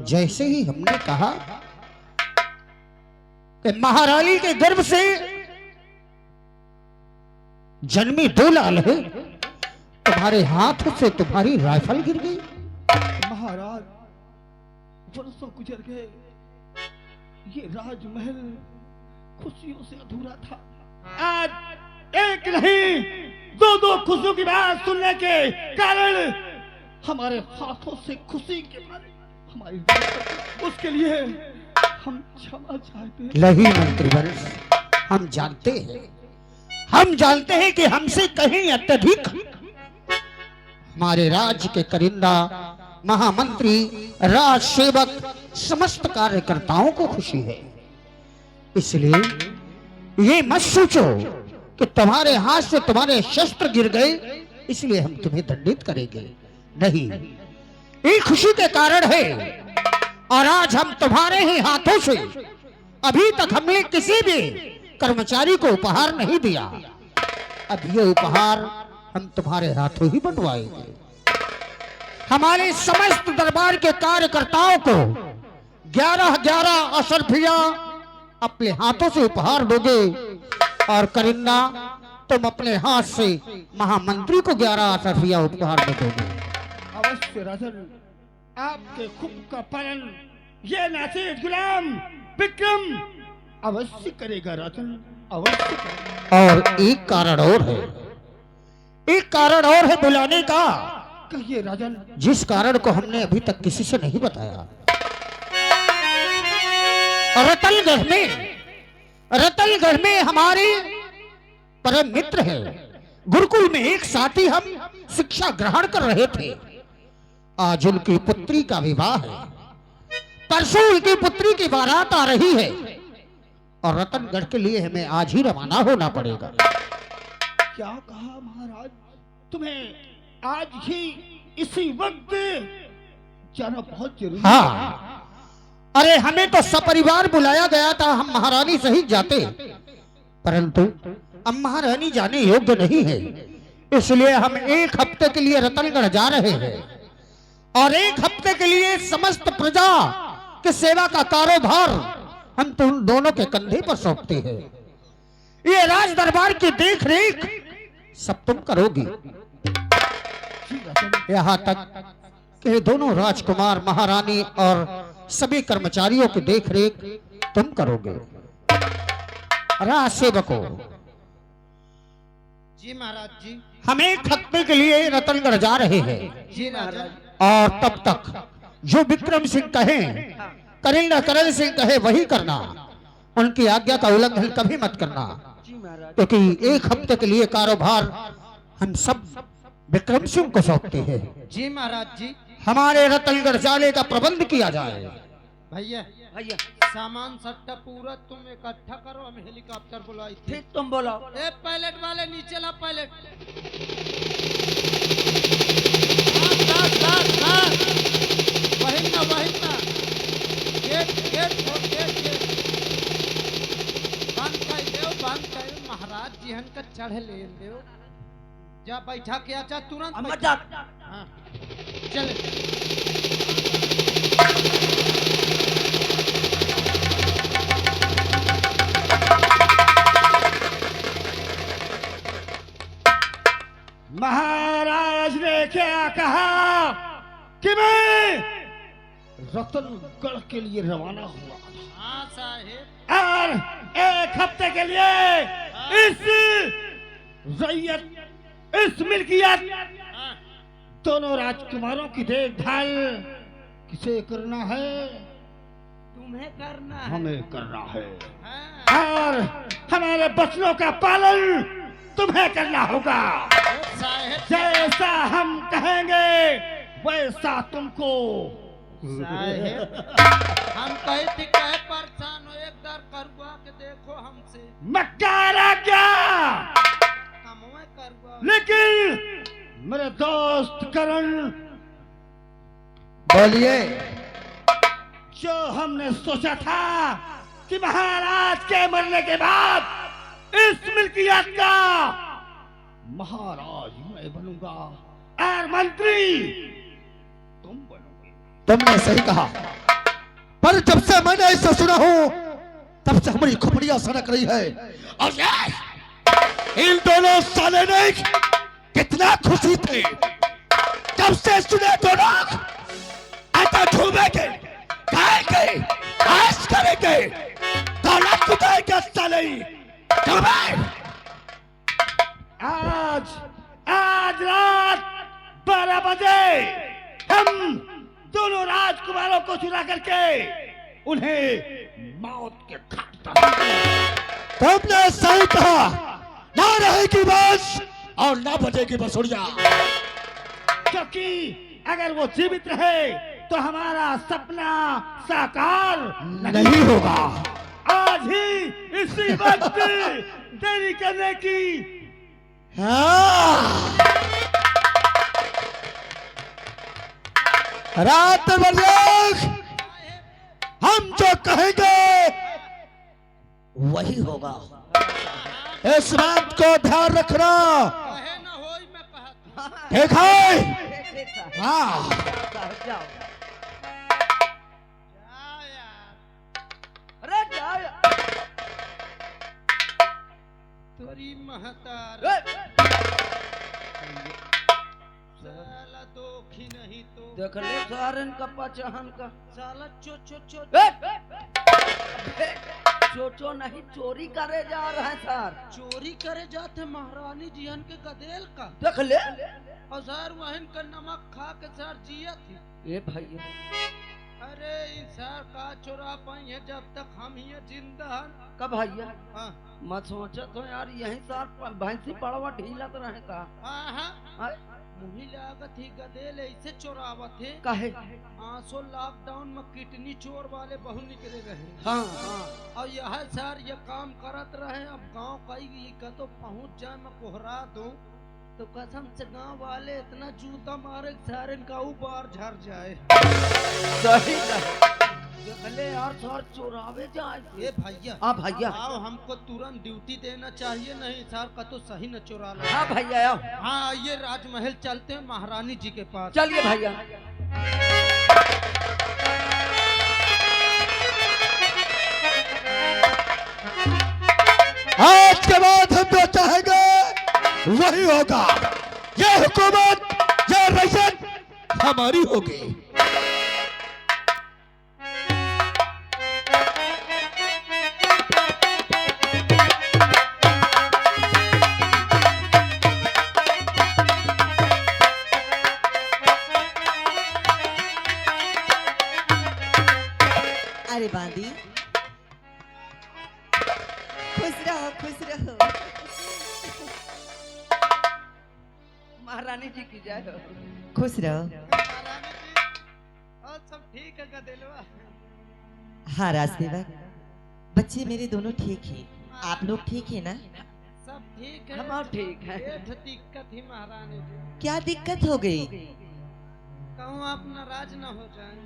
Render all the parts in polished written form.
जैसे ही हमने कहा कि महारानी के गर्भ से जन्मी 2 लाल है, तुम्हारे हाथ से तुम्हारी राइफल गिर गई। महाराज, वर्षों गुजर गए, ये राजमहल खुशियों से अधूरा था। आज एक नहीं 2 खुशियों की बात सुनने के कारण हमारे हाथों से खुशी के मारे हमारी उसके लिए हम क्षमा चाहते हैं। नहीं मंत्रीवंश, हम जानते हैं कि हमसे कहीं अत्यधिक हमारे राज्य के करिंदा, महामंत्री, राज सेवक, समस्त कार्यकर्ताओं को खुशी है। इसलिए ये मत सोचो कि तुम्हारे हाथ से तुम्हारे शस्त्र गिर गए इसलिए हम तुम्हें दंडित करेंगे। नहीं, ये खुशी के कारण है। और आज हम तुम्हारे ही हाथों से, अभी तक हमने किसी भी कर्मचारी को उपहार नहीं दिया, अब ये उपहार हम तुम्हारे हाथों ही बंटवाएंगे। हमारे समस्त दरबार के कार्यकर्ताओं को 11 अशरफिया अपने हाथों से उपहार दोगे और करिंदा तुम अपने हाथ से महामंत्री को 11 अशरफिया उपहार में दोगे। अवश्य राजन, आपके खुद का पालन ये नासिर गुलाम विक्रम अवश्य करेगा राजन, अवश्य करेगा। और एक कारण और है बुलाने का। कहिए राजन। जिस कारण को हमने अभी तक किसी से नहीं बताया। रतलगढ़ में हमारे परम मित्र है। गुरुकुल में एक साथ ही हम शिक्षा ग्रहण कर रहे थे। आज उनकी पुत्री का विवाह है, परसों उनकी पुत्री की बारात आ रही है और रतनगढ़ के लिए हमें आज ही रवाना होना पड़ेगा। क्या कहा महाराज? तुम्हें आज ही इसी वक्त जाना बहुत जरूरी है। हाँ, अरे हमें तो सपरिवार बुलाया गया था, हम महारानी सहित जाते, परंतु अब महारानी जाने योग्य नहीं है, इसलिए हम 1 हफ्ते के लिए रतनगढ़ जा रहे हैं और 1 हफ्ते के लिए समस्त प्रजा के सेवा का कारोबार हम तुम दोनों के कंधे पर सौंपते हैं। ये राज दरबार की देख रेख सब तुम करोगी, यहाँ तक कि दोनों राजकुमार, महारानी और सभी कर्मचारियों की देख रेख तुम करोगे। राज सेवकों, जी महाराज जी, हम 1 हफ्ते के लिए रतनगढ़ जा रहे हैं। जी महाराज। और तब तक जो विक्रम सिंह कहें, करण सिंह कहे वही करना, उनकी आज्ञा का उल्लंघन कभी मत करना, क्योंकि 1 हफ्ते के लिए कारोबार हम सब विक्रम सिंह को सौंपते हैं। जी महाराज जी। हमारे रतनगढ़ जाने का प्रबंध किया जाए। भैया सामान सट्टा पूरा तुम इकट्ठा करो, हम हेलीकॉप्टर बुलाई। ठीक, तुम बोलो। ए पायलट वाले नीचे ला, पायलट। वही ना गेट बंद कर महाराज जी हन का चढ़ ले दो। जा बैठा के आचा तुरंत। हाँ चल। महाराज ने क्या कहा कि मैं रतनगढ़ के लिए रवाना हुआ। हाँ साहेब। और 1 हफ्ते के लिए इस रैयत, इस मिल्कियत, दोनों राजकुमारों की देखभाल किसे करना है? तुम्हें करना है। हमें करना है। हाँ। और हमारे बच्चों का पालन तुम्हें करना होगा। साहेब जैसा हम कहेंगे वैसा तुमको। साहेब हम कहे थे कहे परेशान हो, एक बार करवा के देखो हमसे। मक्कारा क्या? हमें करवा। लेकिन मेरे दोस्त करण, बोलिए। जो हमने सोचा था कि महाराज के मरने के बाद इस मिल्कियत का महाराज मैं बनूंगा और मंत्री तुम बनोगे। तुमने सही कहा, पर जब से मैंने इसे सुना हूं तब से हमारी खोपड़ियां सड़क रही है। और ये इन दोनों साले ने कितना खुशी थे जब से सुने दोनों आता झूमेंगे, गाएंगे, ऐश करेंगे, दौलत लुटाएंगे साले। आज रात 12 बजे हम दोनों राजकुमारों को चुरा करके उन्हें मौत के घाट पर। तुमने सही कहा, ना रहेगी बस और ना बजेगी बसुड़िया, क्योंकि अगर वो जीवित रहे तो हमारा सपना साकार नहीं होगा। आज ही इसी वक्त देरी करने की। हाँ। रात भर हम जो कहेंगे वही होगा, इस बात को ध्यान रखना। कहे ना होई मैं कहत। ठीक है? हाँ। जा यार। अरे जा यार। तोरी महतार साला दोखी नहीं तो देख ले सारन का पचहन का साला चो चो चो चोचो नहीं चोरी करे जा रहे हैं सर। चोरी करे जाते महारानी जीहन के गदेल का। देख ले और सर वहन का नमक खा के सर जिया थी। ये भाई अरे इंसान का चोरा पाई है जब तक हम ही जिंदा हैं। कब भैया हाँ मत सोचा तो यार यही सर भैंसी पड़वा ढीला तो रहे का। हाँ मुही लागत ही गदेल ऐसे चोरावत है। काहे? आंसू लॉकडाउन में किडनी चोर वाले बहु निकले रहे। हाँ और यह सर ये काम करत रहे। अब गांव कई का तो पहुंच जाए मैं कोहरा दूं तो कसम से गांव वाले इतना जूता मारे सर इनका ऊपर झर जाए। सही देख ले यार सर चोरावे जाए। ये भैया हाँ भैया आओ हमको तुरंत ड्यूटी देना चाहिए। नहीं सर का तो सही न चुरा लो। हाँ भैया आओ। हाँ ये राजमहल चलते हैं महारानी जी के पास। चलिए भैया। आज के बाद हम जो चाहेंगे वही होगा। ये हुकूमत, ये रईयत हमारी होगी। अरे बांदी खुश रहो खुश रहो। महारानी जी की जय। खुश रहो। महारानी जी और सब ठीक है गदेलवा? हाँ राजसेवक, बच्चे मेरे दोनों ठीक हैं। आप लोग ठीक है ना? सब ठीक है। हम ठीक है। एक दिक्कत ही महारानी जी। क्या दिक्कत हो गई? कहूँ आप नाराज न हो जाए।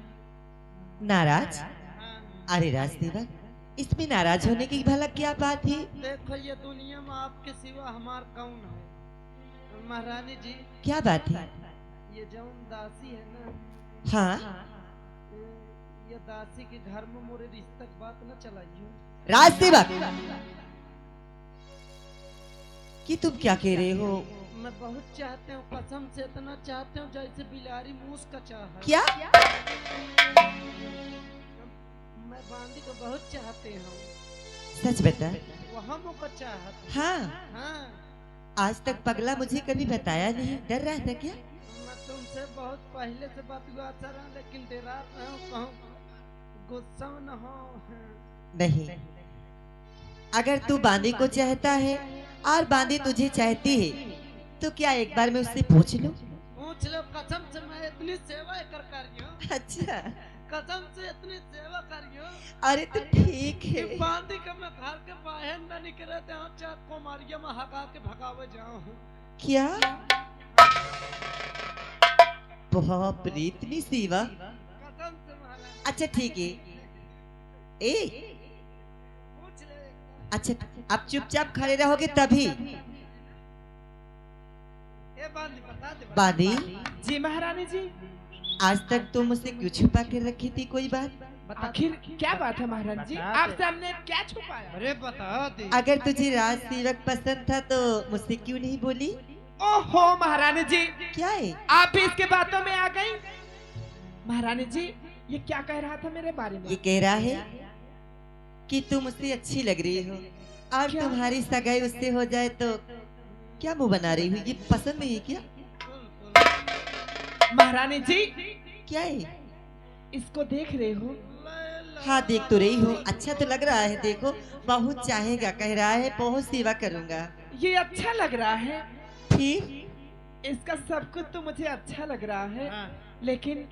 नाराज? हाँ। अरे राजसेवक, इसमें नाराज होने की भला क्या बात है? देखो ये दुनिया में आपके सिवा हमार कौन है? महारानी जी क्या बात है? ये जौन दासी है ना, हाँ ये दासी के घर में मोरे रिश्ते की बात न चलाइयो। राजसेवक, कि तुम क्या कह रहे हो? मैं बहुत चाहते हूँ, कसम से इतना चाहते हूँ जैसे बिलारी मूस का चाह। क्या? मैं बांदी को बहुत चाहते हूँ। सच बता। वो हम को चाहत। हाँ, हाँ आज तक पगला मुझे कभी बताया नहीं, डर रहा था क्या? मैं तुमसे बहुत पहले से बात हुआ रहा, लेकिन डरा रहा हूँ कहूँ गुस्सा न हो। नहीं, अगर तू बांदी को चाहता है और बांदी तुझे चाहती है तो क्या एक बार मैं उससे पूछ लूं? पूछ लो, कसम से मैं इतनी सेवा कर करियो। अच्छा, कसम से इतनी सेवा करियो। अरे तो ठीक है। कि बांदी के मैं घर के बाहर न निकले थे, चार कुमारिया में हगा के भगावे जाऊं। क्या? बाप रे, इतनी सेवा? कसम से महाराज। अच्छा ठीक है। ए, पूछ ले। अच्छा अब चुपचाप खड़े रहोगे तभी। ए बांदी बता दे। बांदी, जी महारानी जी। आज तक तुम मुझसे क्यों छुपा कर रखी थी कोई बात? आखिर क्या बात है महाराज जी, आपसे हमने क्या छुपाया? अरे बता दे। अगर तुझे राज सेवक पसंद था तो मुझसे क्यों नहीं बोली? ओहो महारानी जी, क्या है? आप भी इसके बातों में आ गई। महारानी जी, ये क्या कह रहा था मेरे बारे में? ये कह रहा है कि तुम मुझसे अच्छी लग रही हो और क्या? तुम्हारी सगाई उससे हो जाए तो क्या मुंह बना रही हो? ये पसंद नहीं है क्या? महारानी जी, क्या है? इसको देख रहे हो? हाँ देख तो रही हो, अच्छा तो लग रहा है। देखो बहुत चाहेगा, कह रहा है बहुत सेवा करूंगा। ये अच्छा लग रहा है, फिर इसका सब कुछ तो मुझे अच्छा लग रहा है, हाँ, लेकिन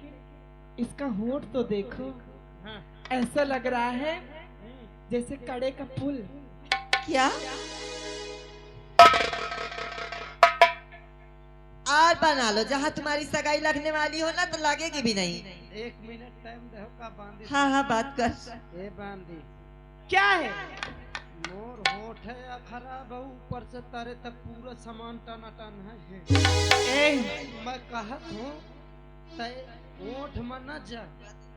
इसका होठ तो देखो, हाँ, ऐसा लग रहा है जैसे कड़े का पुल। क्या? और बना लो, जहाँ तुम्हारी सगाई लगने वाली हो ना तो लगेगी भी नहीं। 1 मिनट टाइम दे का बांधी। हाँ हाँ बात कर। ए बांधी, क्या है? मोर होठ है या खराब है, ऊपर से तारे तक पूरा सामान टनाटन है। मैं कहत हूँ तय होठ में न जा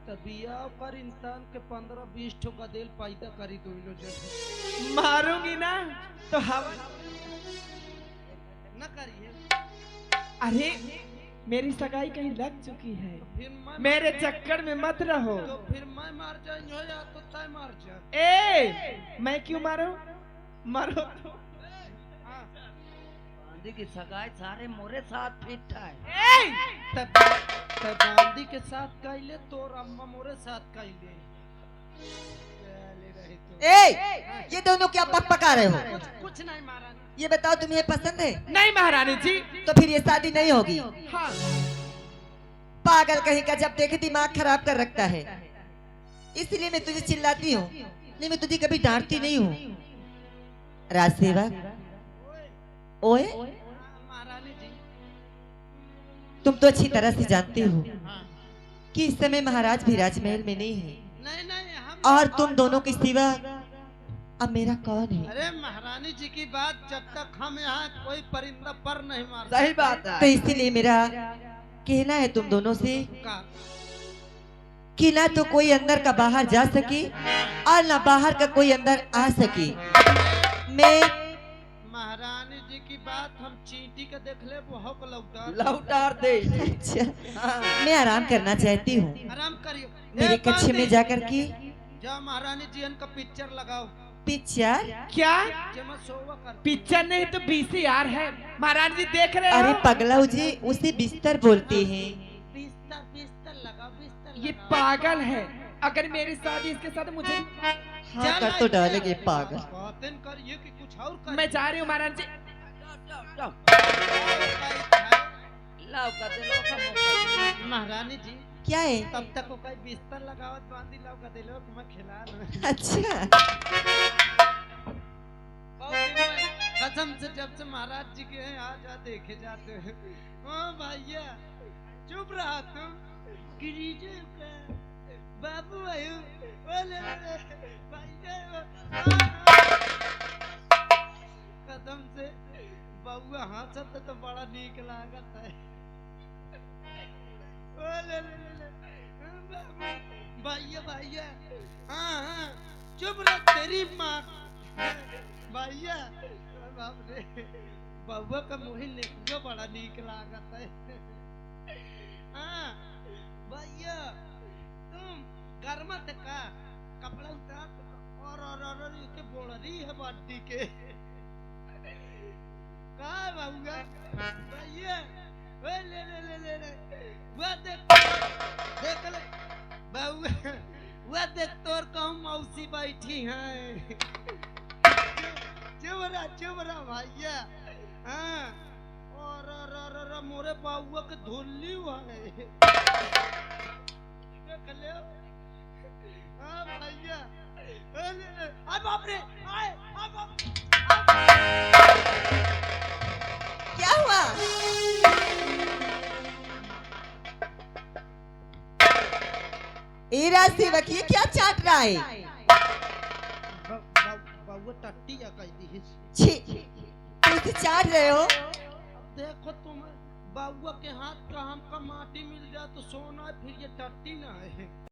तबिया पर इंसान के 15-20 ठो गदेल पैदा करी दोनों जगह। मारूंगी ना तो हम न करिए। अरे मेरी सगाई कहीं लग चुकी है, फिर मैं मेरे चक्कर में मत रहो। तो फिर मैं मार जाएंगे या तो तय मार जा। मैं क्यों मारो? मारो तो। बांदी की सगाई सारे मोरे साथ फिट है। तब बांदी के साथ कैले तो अम्मा मोरे साथ कैले। ये दोनों क्या पका रहे हो? कुछ नहीं महारानी। ये बताओ तुम्हें पसंद है? नहीं महारानी जी। तो फिर ये शादी नहीं होगी। हाँ। पागल कहीं का, जब देखे दिमाग खराब कर रखता है, इसलिए मैं तुझे चिल्लाती हूँ, नहीं मैं तुझे कभी डांटती नहीं हूँ। राज सेवक, ओए महारानी जी, तुम तो अच्छी तरह से जानते हो हाँ। कि इस समय महाराज भी राजमहल में नहीं है, नहीं हम और तुम दोनों के सिवा अब मेरा कौन है? अरे महारानी जी की बात, जब तक हम यहाँ कोई परिंदा पर नहीं मार सही बात तो है। इसीलिए मेरा कहना है तुम दोनों से का। कि ना तो कोई अंदर का बाहर जा सके और ना बाहर का कोई अंदर आ सके। मैं महारानी जी की बात हम चींटी के देख ले वो को लौटार दे। अच्छा, मैं आराम करना चाहती हूँ। आराम करियो। मेरे कक्ष में जाकर के जाओ महारानी जी इनका पिक्चर लगाओ। पिक्चर? क्या? जमा सोवा कर। पिक्चर नहीं तो VCR है महारानी जी, देख रहे अरे हो? पगला जी, उसे बिस्तर बोलते हैं। बिस्तर लगाओ, बिस्तर ये लगाओ। पागल है, अगर मेरी शादी इसके साथ मुझे हाँ कर तो डालेंगे पागल। बातें करिए कि कुछ और कर। मैं जा रही हूँ महारानी जी। महारानी जी क्या है? तब तक वो कई बिस्तर लगावत बांधी लौका दिलो कि मैं खिला दूं। अच्छा, कसम से जब से महाराज जी के यहाँ जा देखे जाते हैं। ओ भैया चुप रहा तुम। गिरिजे का बाबू आयु बोले भैया कसम से बउआ हंसत तो बड़ा नीक लागत है। बोले भैया भैया हाँ चुप रह तेरी माँ भैया। बाप रे बउआ का मुही निकलो बड़ा नीक लागत है। हाँ भैया तुम गर्मत का कपड़ा उतार और के बोलरी है बाटी के का बउआ भैया ले वो देख ले बउआ वो देख तोर कहूँ मौसी बैठी है। चुबरा भैया हाँ और मोरे बाबुआ के धुल्ली हुआ है। देख ले हाँ भैया। अरे बाप रे क्या हुआ? ए राज सेवक, ये क्या चाट रहा है? बाबुआ टट्टी या कह दी। छी, तुम इसे चाट रहे हो? देखो तुम बाबुआ के हाथ का हमका माटी मिल जाए तो सोना है, फिर ये टट्टी ना है।